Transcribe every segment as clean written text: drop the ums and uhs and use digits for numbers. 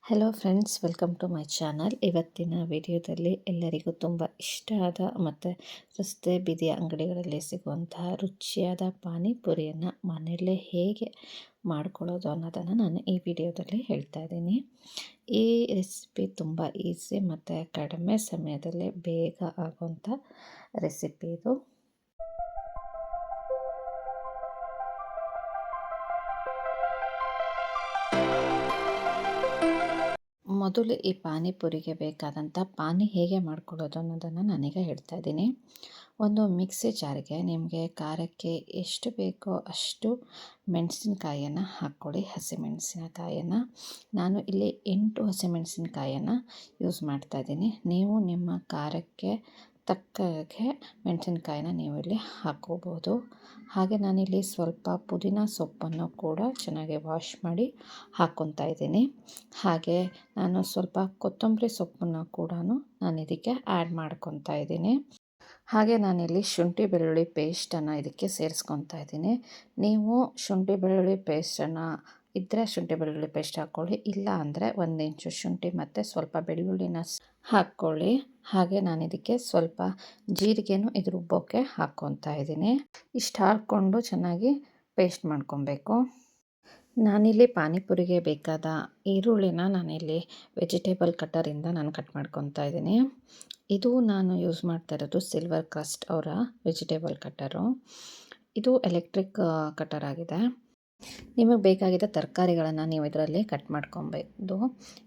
Hello friends, welcome to my channel. ಇವತ್ತಿನ ವಿಡಿಯೋದಲ್ಲಿ ಎಲ್ಲರಿಗೂ ತುಂಬ ಇಷ್ಟ ಆದ ಮತ್ತು ರಸ್ತೆ ಬೀದಿಯ ಅಂಗಡಿಗಳಲ್ಲಿ ಸಿಗುವಂತಹ ರುಚಿಯಾದ ಪಾನಿಪುರಿಯನ್ನು ಮನೆಯಲ್ಲೇ ಹೇಗೆ ಮಾಡ್ಕೊಳ್ಳೋದು ಅನ್ನೋದನ್ನು ನಾನು ಈ ವಿಡಿಯೋದಲ್ಲಿ ಹೇಳ್ತಾ ಇದ್ದೀನಿ. ಈ ರೆಸಿಪಿ ತುಂಬ ಈಸಿ ಮತ್ತು ಕಡಿಮೆ ಸಮಯದಲ್ಲೇ ಬೇಗ ಆಗುವಂಥ ರೆಸಿಪಿ ಇದು. ಮೊದಲು ಈ ಪಾನಿಪುರಿಗೆ ಬೇಕಾದಂಥ ಪಾನಿ ಹೇಗೆ ಮಾಡ್ಕೊಳ್ಳೋದು ಅನ್ನೋದನ್ನು ನಾನೀಗ ಹೇಳ್ತಾ ಇದ್ದೀನಿ. ಒಂದು ಮಿಕ್ಸಿ ಜಾರಿಗೆ ನಿಮಗೆ ಖಾರಕ್ಕೆ ಎಷ್ಟು ಬೇಕೋ ಅಷ್ಟು ಮೆಣಸಿನ್ಕಾಯನ್ನು ಹಾಕ್ಕೊಳ್ಳಿ. ಹಸಿಮೆಣಸಿನಕಾಯನ್ನು ನಾನು ಇಲ್ಲಿ 8 ಹಸಿಮೆಣಸಿನಕಾಯನ್ನು ಯೂಸ್ ಮಾಡ್ತಾಯಿದ್ದೀನಿ. ನೀವು ನಿಮ್ಮ ಖಾರಕ್ಕೆ ತಕ್ಕಾಗೆ ಮೆಣಸಿನ್ಕಾಯಿನ ನೀವು ಇಲ್ಲಿ ಹಾಕ್ಕೋಬೋದು. ಹಾಗೆ ನಾನಿಲ್ಲಿ ಸ್ವಲ್ಪ ಪುದೀನ ಸೊಪ್ಪನ್ನು ಕೂಡ ಚೆನ್ನಾಗಿ ವಾಶ್ ಮಾಡಿ ಹಾಕ್ಕೊತಾ ಇದ್ದೀನಿ. ಹಾಗೆ ನಾನು ಸ್ವಲ್ಪ ಕೊತ್ತಂಬರಿ ಸೊಪ್ಪನ್ನು ಕೂಡ ನಾನು ಇದಕ್ಕೆ ಆ್ಯಡ್ ಮಾಡ್ಕೊತಾ ಇದ್ದೀನಿ. ಹಾಗೆ ನಾನಿಲ್ಲಿ ಶುಂಠಿ ಬೆಳ್ಳುಳ್ಳಿ ಪೇಸ್ಟನ್ನು ಇದಕ್ಕೆ ಸೇರಿಸ್ಕೊತಾ ಇದ್ದೀನಿ. ನೀವು ಶುಂಠಿ ಬೆಳ್ಳುಳ್ಳಿ ಪೇಸ್ಟನ್ನು ಇದ್ದರೆ ಶುಂಠಿ ಬೆಳ್ಳುಳ್ಳಿ ಪೇಸ್ಟ್ ಹಾಕ್ಕೊಳ್ಳಿ, ಇಲ್ಲ ಅಂದರೆ 1 ಇಂಚು ಶುಂಠಿ ಮತ್ತು ಸ್ವಲ್ಪ ಬೆಳ್ಳುಳ್ಳಿನ ಹಾಕ್ಕೊಳ್ಳಿ. ಹಾಗೆ ನಾನು ಇದಕ್ಕೆ ಸ್ವಲ್ಪ ಜೀರಿಗೆನೂ ಇದ್ರ ರುಬ್ಬೋಕ್ಕೆ ಹಾಕ್ಕೊತಾ ಇದ್ದೀನಿ. ಇಷ್ಟು ಹಾಕ್ಕೊಂಡು ಚೆನ್ನಾಗಿ ಪೇಸ್ಟ್ ಮಾಡ್ಕೊಬೇಕು. ನಾನಿಲ್ಲಿ ಪಾನಿಪುರಿಗೆ ಬೇಕಾದ ಈರುಳ್ಳಿನ ನಾನಿಲ್ಲಿ ವೆಜಿಟೇಬಲ್ ಕಟ್ಟರಿಂದ ನಾನು ಕಟ್ ಮಾಡ್ಕೊತಾ ಇದ್ದೀನಿ. ಇದು ನಾನು ಯೂಸ್ ಮಾಡ್ತಾ ಇರೋದು ಸಿಲ್ವರ್ ಕ್ರಸ್ಟ್ ಅವರ ವೆಜಿಟೇಬಲ್ ಕಟ್ಟರು. ಇದು ಎಲೆಕ್ಟ್ರಿಕ್ ಕಟ್ಟರ್ ಆಗಿದೆ. ನಿಮಗೆ ಬೇಕಾಗಿದ್ದ ತರಕಾರಿಗಳನ್ನು ನೀವು ಇದರಲ್ಲಿ ಕಟ್ ಮಾಡ್ಕೊಬೋದು.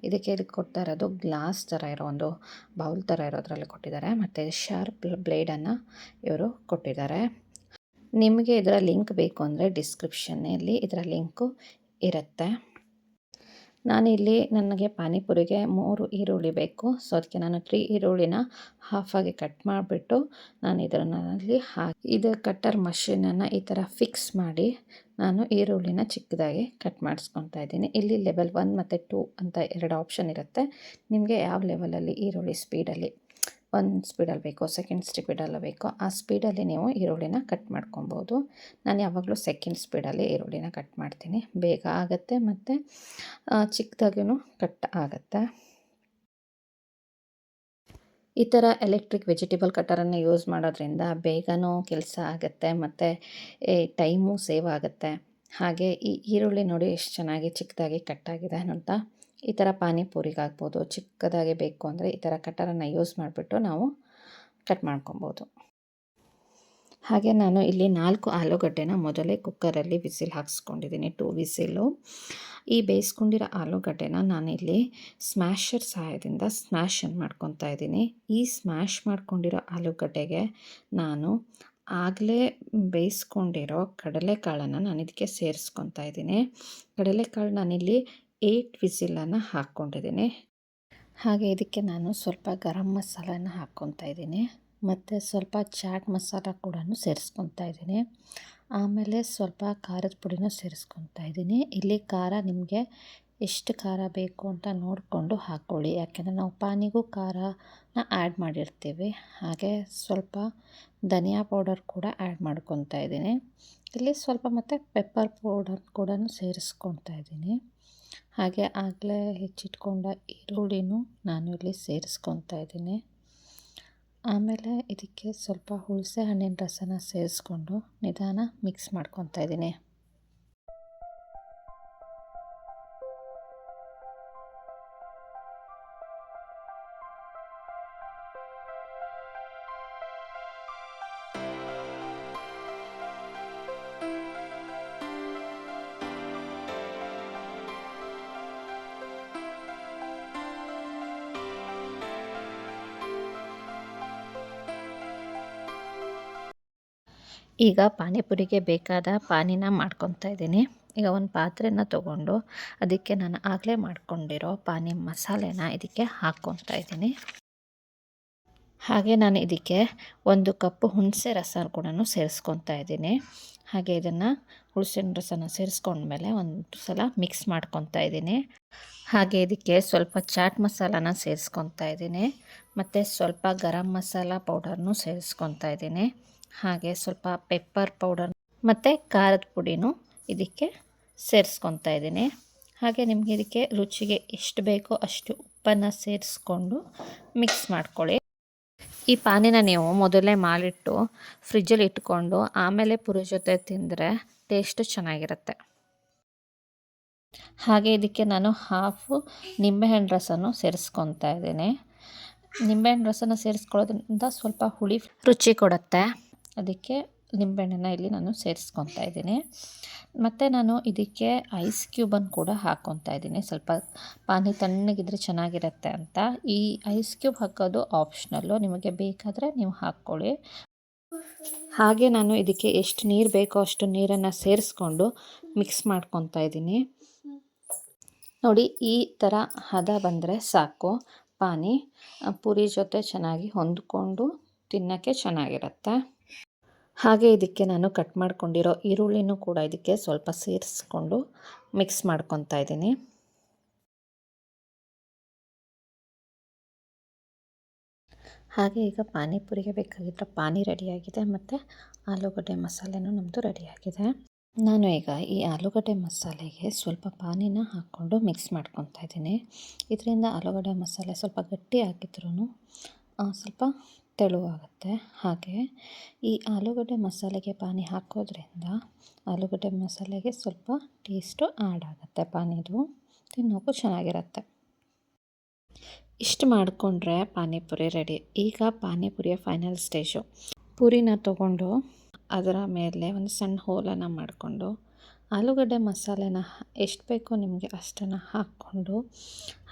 ಇದಕ್ಕೆ ಕೊಡ್ತಾ ಇರೋದು ಗ್ಲಾಸ್ ಥರ ಇರೋ ಒಂದು ಬೌಲ್ ಥರ ಇರೋದ್ರಲ್ಲಿ ಕೊಟ್ಟಿದ್ದಾರೆ, ಮತ್ತು ಶಾರ್ಪ್ ಬ್ಲೇಡನ್ನು ಇವರು ಕೊಟ್ಟಿದ್ದಾರೆ. ನಿಮಗೆ ಇದರ ಲಿಂಕ್ ಬೇಕು ಅಂದರೆ ಡಿಸ್ಕ್ರಿಪ್ಷನ್ನಲ್ಲಿ ಇದರ ಲಿಂಕು ಇರುತ್ತೆ. ನಾನಿಲ್ಲಿ ನನಗೆ ಪಾನಿಪುರಿಗೆ 3 ಈರುಳ್ಳಿ ಬೇಕು. ಸೊ ಅದಕ್ಕೆ ನಾನು 3 ಈರುಳ್ಳಿನ ಹಾಫಾಗಿ ಕಟ್ ಮಾಡಿಬಿಟ್ಟು ನಾನು ಇದರಲ್ಲಿ ಇದು ಕಟ್ಟರ್ ಮಷೀನನ್ನು ಈ ಥರ ಫಿಕ್ಸ್ ಮಾಡಿ ನಾನು ಈರುಳ್ಳಿನ ಚಿಕ್ಕದಾಗಿ ಕಟ್ ಮಾಡಿಸ್ಕೊತಾ ಇದ್ದೀನಿ. ಇಲ್ಲಿ ಲೆವೆಲ್ 1 ಮತ್ತು 2 ಅಂತ 2 ಆಪ್ಷನ್ ಇರುತ್ತೆ. ನಿಮಗೆ ಯಾವ ಲೆವೆಲಲ್ಲಿ ಈರುಳ್ಳಿ ಸ್ಪೀಡಲ್ಲಿ, 1 ಸ್ಪೀಡಲ್ಲಿ ಬೇಕೋ, ಸೆಕೆಂಡ್ ಸ್ಪೀಡಲ್ಲಿ ಬೇಕೋ ಆ ಸ್ಪೀಡಲ್ಲಿ ನೀವು ಈರುಳ್ಳಿನ ಕಟ್ ಮಾಡ್ಕೊಬೋದು. ನಾನು ಯಾವಾಗಲೂ ಸೆಕೆಂಡ್ ಸ್ಪೀಡಲ್ಲಿ ಈರುಳ್ಳಿನ ಕಟ್ ಮಾಡ್ತೀನಿ. ಬೇಗ ಆಗುತ್ತೆ ಮತ್ತು ಚಿಕ್ಕದಾಗೂ ಕಟ್ ಆಗುತ್ತೆ. ಈ ಥರ ಎಲೆಕ್ಟ್ರಿಕ್ ವೆಜಿಟೇಬಲ್ ಕಟ್ಟರನ್ನು ಯೂಸ್ ಮಾಡೋದ್ರಿಂದ ಬೇಗನೂ ಕೆಲಸ ಆಗುತ್ತೆ ಮತ್ತು ಟೈಮು ಸೇವ್ ಆಗುತ್ತೆ. ಹಾಗೆ ಈ ಈರುಳ್ಳಿ ನೋಡಿ ಎಷ್ಟು ಚೆನ್ನಾಗಿ ಚಿಕ್ಕದಾಗಿ ಕಟ್ಟಾಗಿದೆ ಅಂತ. ಈ ಥರ ಪಾನಿಪುರಿಗಾಗ್ಬೋದು, ಚಿಕ್ಕದಾಗಿ ಬೇಕು ಅಂದರೆ ಈ ಥರ ಕಟ್ಟರನ್ನು ಯೂಸ್ ಮಾಡಿಬಿಟ್ಟು ನಾವು ಕಟ್ ಮಾಡ್ಕೊಬೋದು. ಹಾಗೆ ನಾನು ಇಲ್ಲಿ 4 ಆಲೂಗಡ್ಡೆನ ಮೊದಲೇ ಕುಕ್ಕರಲ್ಲಿ ವಿಸಿಲ್ ಹಾಕ್ಸ್ಕೊಂಡಿದ್ದೀನಿ, 2 ವಿಸಿಲು. ಈ ಬೇಯಿಸ್ಕೊಂಡಿರೋ ಆಲೂಗಡ್ಡೆನ ನಾನಿಲ್ಲಿ ಸ್ಮ್ಯಾಶರ್ ಸಹಾಯದಿಂದ ಸ್ಮ್ಯಾಶನ್ನು ಮಾಡ್ಕೊತಾ ಇದ್ದೀನಿ. ಈ ಸ್ಮ್ಯಾಶ್ ಮಾಡ್ಕೊಂಡಿರೋ ಆಲೂಗಡ್ಡೆಗೆ ನಾನು ಆಗಲೇ ಬೇಯಿಸ್ಕೊಂಡಿರೋ ಕಡಲೆಕಾಳನ್ನು ನಾನು ಇದಕ್ಕೆ ಸೇರಿಸ್ಕೊತಾ ಇದ್ದೀನಿ. ಕಡಲೆಕಾಳು ನಾನಿಲ್ಲಿ 8 ವಿಸಿಲನ್ನು ಹಾಕ್ಕೊಂಡಿದ್ದೀನಿ. ಹಾಗೆ ಇದಕ್ಕೆ ನಾನು ಸ್ವಲ್ಪ ಗರಂ ಮಸಾಲನ ಹಾಕ್ಕೊತಾ ಇದ್ದೀನಿ ಮತ್ತು ಸ್ವಲ್ಪ ಚಾಟ್ ಮಸಾಲ ಕೂಡ ಸೇರಿಸ್ಕೊತಾ ಇದ್ದೀನಿ. ಆಮೇಲೆ ಸ್ವಲ್ಪ ಖಾರದ ಪುಡಿನೂ ಸೇರಿಸ್ಕೊತಾ ಇದ್ದೀನಿ. ಇಲ್ಲಿ ಖಾರ ನಿಮಗೆ ಎಷ್ಟು ಖಾರ ಬೇಕು ಅಂತ ನೋಡಿಕೊಂಡು ಹಾಕ್ಕೊಳ್ಳಿ, ಯಾಕೆಂದರೆ ನಾವು ಪಾನಿಗೂ ಖಾರನ ಆ್ಯಡ್ ಮಾಡಿರ್ತೀವಿ. ಹಾಗೆ ಸ್ವಲ್ಪ ಧನಿಯಾ ಪೌಡರ್ ಕೂಡ ಆ್ಯಡ್ ಮಾಡ್ಕೊತಾ ಇದ್ದೀನಿ. ಇಲ್ಲಿ ಸ್ವಲ್ಪ ಮತ್ತು ಪೆಪ್ಪರ್ ಪೌಡರ್ ಕೂಡ ಸೇರಿಸ್ಕೊತಾ ಇದ್ದೀನಿ. ಹಾಗೆ ಆಗಲೇ ಹೆಚ್ಚಿಟ್ಕೊಂಡ ಈರುಳ್ಳಿನೂ ನಾನು ಇಲ್ಲಿ ಸೇರಿಸ್ಕೊತಾ ಇದ್ದೀನಿ. ಆಮೇಲೆ ಇದಕ್ಕೆ ಸ್ವಲ್ಪ ಹುಣಸೆ ಹಣ್ಣಿನ ರಸನ ಸೇರಿಸ್ಕೊಂಡು ನಿಧಾನ ಮಿಕ್ಸ್ ಮಾಡ್ಕೊತಾ ಇದ್ದೀನಿ. ಈಗ ಪಾನಿಪುರಿಗೆ ಬೇಕಾದ ಪಾನಿನ ಮಾಡ್ಕೊತಾ ಇದ್ದೀನಿ. ಈಗ ಒಂದು ಪಾತ್ರೆನ ತೊಗೊಂಡು ಅದಕ್ಕೆ ನಾನು ಆಗಲೇ ಮಾಡ್ಕೊಂಡಿರೋ ಪಾನಿ ಮಸಾಲೆನ ಇದಕ್ಕೆ ಹಾಕ್ಕೊತಾ ಇದ್ದೀನಿ. ಹಾಗೆ ನಾನು ಇದಕ್ಕೆ 1 ಕಪ್ ಹುಣಸೆ ರಸ ಕೂಡ ಸೇರಿಸ್ಕೊತಾ ಇದ್ದೀನಿ. ಹಾಗೆ ಇದನ್ನು ಹುಣಸೆ ರಸನ ಸೇರಿಸ್ಕೊಂಡ್ಮೇಲೆ ಒಂದು ಸಲ ಮಿಕ್ಸ್ ಮಾಡ್ಕೊತಾ ಇದ್ದೀನಿ. ಹಾಗೆ ಇದಕ್ಕೆ ಸ್ವಲ್ಪ ಚಾಟ್ ಮಸಾಲಾನ ಸೇರಿಸ್ಕೊತಾ ಇದ್ದೀನಿ ಮತ್ತು ಸ್ವಲ್ಪ ಗರಂ ಮಸಾಲ ಪೌಡರ್ನೂ ಸೇರಿಸ್ಕೊತಾ ಇದ್ದೀನಿ. ಹಾಗೆ ಸ್ವಲ್ಪ ಪೆಪ್ಪರ್ ಪೌಡರ್ ಮತ್ತು ಖಾರದ ಪುಡಿನೂ ಇದಕ್ಕೆ ಸೇರಿಸ್ಕೊತಾ ಇದ್ದೀನಿ. ಹಾಗೆ ನಿಮಗೆ ಇದಕ್ಕೆ ರುಚಿಗೆ ಎಷ್ಟು ಬೇಕೋ ಅಷ್ಟು ಉಪ್ಪನ್ನು ಸೇರಿಸ್ಕೊಂಡು ಮಿಕ್ಸ್ ಮಾಡ್ಕೊಳ್ಳಿ. ಈ ಪಾನಿನ ನೀವು ಮೊದಲೇ ಮಾಡಿಟ್ಟು ಫ್ರಿಜ್ಜಲ್ಲಿ ಇಟ್ಕೊಂಡು ಆಮೇಲೆ ಪುರಿ ಜೊತೆ ತಿಂದರೆ ಟೇಸ್ಟು ಚೆನ್ನಾಗಿರುತ್ತೆ. ಹಾಗೆ ಇದಕ್ಕೆ ನಾನು ಹಾಫು ನಿಂಬೆಹಣ್ಣು ರಸನೂ ಸೇರಿಸ್ಕೊತಾ ಇದ್ದೀನಿ. ನಿಂಬೆಹಣ್ಣು ರಸನ ಸೇರಿಸ್ಕೊಳ್ಳೋದ್ರಿಂದ ಸ್ವಲ್ಪ ಹುಳಿ ರುಚಿ ಕೊಡುತ್ತೆ. ಅದಕ್ಕೆ ನಿಂಬೆಹಣ್ಣನ್ನು ಇಲ್ಲಿ ನಾನು ಸೇರಿಸ್ಕೊತಾ ಇದ್ದೀನಿ. ಮತ್ತು ನಾನು ಇದಕ್ಕೆ ಐಸ್ ಕ್ಯೂಬನ್ನು ಕೂಡ ಹಾಕ್ಕೊತಾ ಇದ್ದೀನಿ. ಸ್ವಲ್ಪ ಪಾನಿ ತಣ್ಣಗಿದ್ರೆ ಚೆನ್ನಾಗಿರುತ್ತೆ ಅಂತ. ಈ ಐಸ್ ಕ್ಯೂಬ್ ಹಾಕೋದು ಆಪ್ಷನಲ್ಲು, ನಿಮಗೆ ಬೇಕಾದರೆ ನೀವು ಹಾಕ್ಕೊಳ್ಳಿ. ಹಾಗೆ ನಾನು ಇದಕ್ಕೆ ಎಷ್ಟು ನೀರು ಬೇಕೋ ಅಷ್ಟು ನೀರನ್ನು ಸೇರಿಸ್ಕೊಂಡು ಮಿಕ್ಸ್ ಮಾಡ್ಕೊತಾ ಇದ್ದೀನಿ. ನೋಡಿ, ಈ ಥರ ಹದ ಬಂದರೆ ಸಾಕು. ಪಾನಿ ಪೂರಿ ಜೊತೆ ಚೆನ್ನಾಗಿ ಹೊಂದ್ಕೊಂಡು ತಿನ್ನೋಕ್ಕೆ ಚೆನ್ನಾಗಿರುತ್ತೆ. ಹಾಗೆ ಇದಕ್ಕೆ ನಾನು ಕಟ್ ಮಾಡ್ಕೊಂಡಿರೋ ಈರುಳ್ಳಿನೂ ಕೂಡ ಇದಕ್ಕೆ ಸ್ವಲ್ಪ ಸೇರಿಸ್ಕೊಂಡು ಮಿಕ್ಸ್ ಮಾಡ್ಕೊತಾ ಇದ್ದೀನಿ. ಹಾಗೆ ಈಗ ಪಾನಿಪುರಿಗೆ ಬೇಕಾಗಿದ್ದರೆ ಪಾನಿ ರೆಡಿಯಾಗಿದೆ ಮತ್ತು ಆಲೂಗಡ್ಡೆ ಮಸಾಲೆನೂ ನಮ್ಮದು ರೆಡಿಯಾಗಿದೆ. ನಾನು ಈಗ ಈ ಆಲೂಗಡ್ಡೆ ಮಸಾಲೆಗೆ ಸ್ವಲ್ಪ ಪಾನಿನ ಹಾಕ್ಕೊಂಡು ಮಿಕ್ಸ್ ಮಾಡ್ಕೊತಾ ಇದ್ದೀನಿ. ಇದರಿಂದ ಆಲೂಗಡ್ಡೆ ಮಸಾಲೆ ಸ್ವಲ್ಪ ಗಟ್ಟಿ ಹಾಕಿದ್ರೂ ಸ್ವಲ್ಪ ತೆಳುವಾಗುತ್ತೆ. ಹಾಗೆ ಈ ಆಲೂಗಡ್ಡೆ ಮಸಾಲೆಗೆ ಪಾನಿ ಹಾಕೋದ್ರಿಂದ ಆಲೂಗಡ್ಡೆ ಮಸಾಲೆಗೆ ಸ್ವಲ್ಪ ಟೇಸ್ಟು ಆ್ಯಡ್ ಆಗುತ್ತೆ. ಪಾನಿದು ತಿನ್ನೋಕ್ಕೂ ಚೆನ್ನಾಗಿರುತ್ತೆ. ಇಷ್ಟು ಮಾಡಿಕೊಂಡ್ರೆ ಪಾನಿಪುರಿ ರೆಡಿ. ಈಗ ಪಾನಿಪುರಿಯ ಫೈನಲ್ ಸ್ಟೇಜು. ಪೂರಿನ ತೊಗೊಂಡು ಅದರ ಮೇಲೆ ಒಂದು ಸಣ್ಣ ಹೋಲನ್ನು ಮಾಡಿಕೊಂಡು ಆಲೂಗಡ್ಡೆ ಮಸಾಲೆನ ಎಷ್ಟು ಬೇಕೋ ನಿಮಗೆ ಅಷ್ಟನ್ನು ಹಾಕ್ಕೊಂಡು,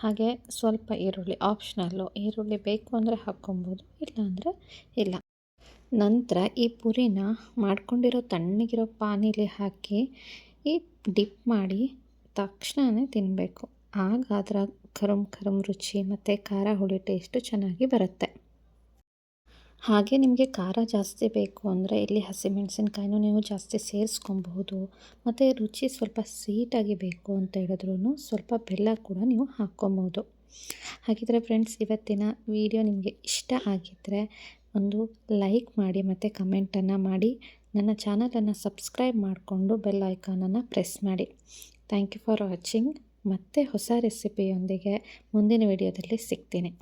ಹಾಗೆ ಸ್ವಲ್ಪ ಈರುಳ್ಳಿ ಆಪ್ಷನಲ್ಲು, ಈರುಳ್ಳಿ ಬೇಕು ಅಂದರೆ ಹಾಕ್ಕೊಬೋದು, ಇಲ್ಲಾಂದರೆ ಇಲ್ಲ. ನಂತರ ಈ ಪುರಿನ ಮಾಡ್ಕೊಂಡಿರೋ ತಣ್ಣಗಿರೋ ಪಾನಿಲಿ ಹಾಕಿ ಡಿಪ್ ಮಾಡಿ ತಕ್ಷಣವೇ ತಿನ್ನಬೇಕು. ಆಗ ಅದರ ಕರುಮ್ ರುಚಿ ಮತ್ತು ಖಾರ ಹುಳಿ ಟೇಸ್ಟು ಚೆನ್ನಾಗಿ ಬರುತ್ತೆ. ಹಾಗೆ ನಿಮಗೆ ಖಾರ ಜಾಸ್ತಿ ಬೇಕು ಅಂದರೆ ಇಲ್ಲಿ ಹಸಿಮೆಣಸಿನ್ಕಾಯಿನೂ ನೀವು ಜಾಸ್ತಿ ಸೇರಿಸ್ಕೊಬಹುದು. ಮತ್ತು ರುಚಿ ಸ್ವಲ್ಪ ಸ್ವೀಟಾಗಿ ಬೇಕು ಅಂತ ಹೇಳಿದ್ರೂ ಸ್ವಲ್ಪ ಬೆಲ್ಲ ಕೂಡ ನೀವು ಹಾಕ್ಕೊಬೋದು. ಹಾಗಿದ್ರೆ ಫ್ರೆಂಡ್ಸ್, ಇವತ್ತಿನ ವಿಡಿಯೋ ನಿಮಗೆ ಇಷ್ಟ ಆಗಿದ್ದರೆ ಒಂದು ಲೈಕ್ ಮಾಡಿ ಮತ್ತು ಕಮೆಂಟನ್ನು ಮಾಡಿ. ನನ್ನ ಚಾನಲನ್ನು ಸಬ್ಸ್ಕ್ರೈಬ್ ಮಾಡಿಕೊಂಡು ಬೆಲ್ ಐಕಾನನ್ನು ಪ್ರೆಸ್ ಮಾಡಿ. Thank you for watching. ಮತ್ತೆ ಹೊಸ ರೆಸಿಪಿಯೊಂದಿಗೆ ಮುಂದಿನ ವಿಡಿಯೋದಲ್ಲಿ ಸಿಗ್ತೀನಿ.